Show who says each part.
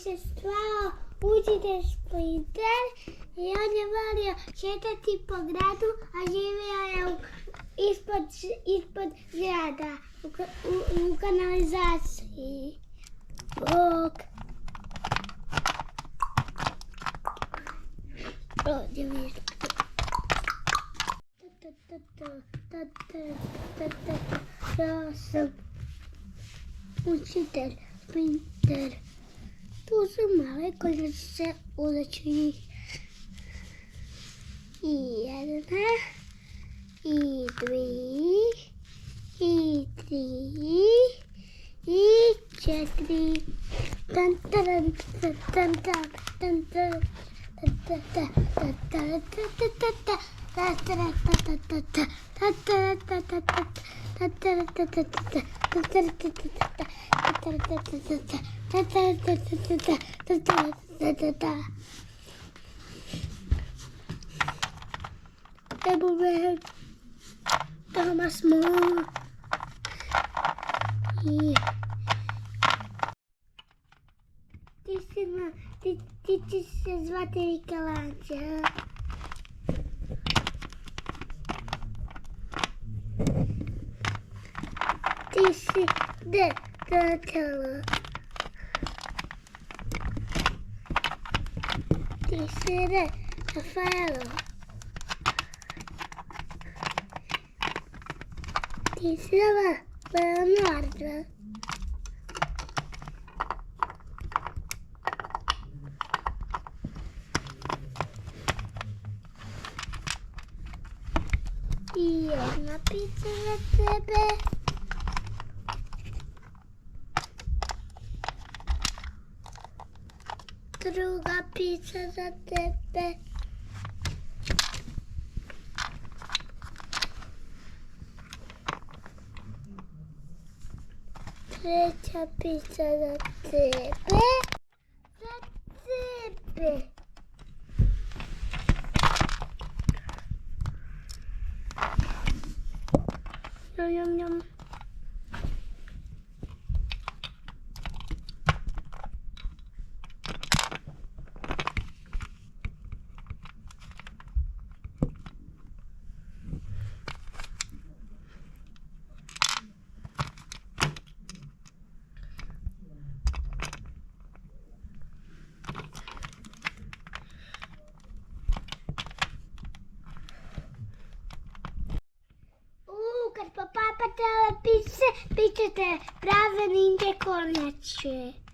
Speaker 1: se stvao učitelj Splinter i on je volio šetati po gradu, a živio je ispod zgrada, u kanalizaciji. Bog. Ovdje vidim. Ja sam učitelj Splinter. Tu su male kornjače, uzet ću ih. I jedna, i dvi, i tri, i četiri. Tan tan tan tan tan tan. Everywhere, I'm small. Ti će se zvati Mikalanđa. Ti si Donatello. Ti si Raffaello. Ti si Leonardo. I jedna pizza za tebe. Druga pizza za tebe. Treća pizza za tebe. Za tebe. Yum, yum. Kad popapate ove pice, pićete prave ninja kornjače.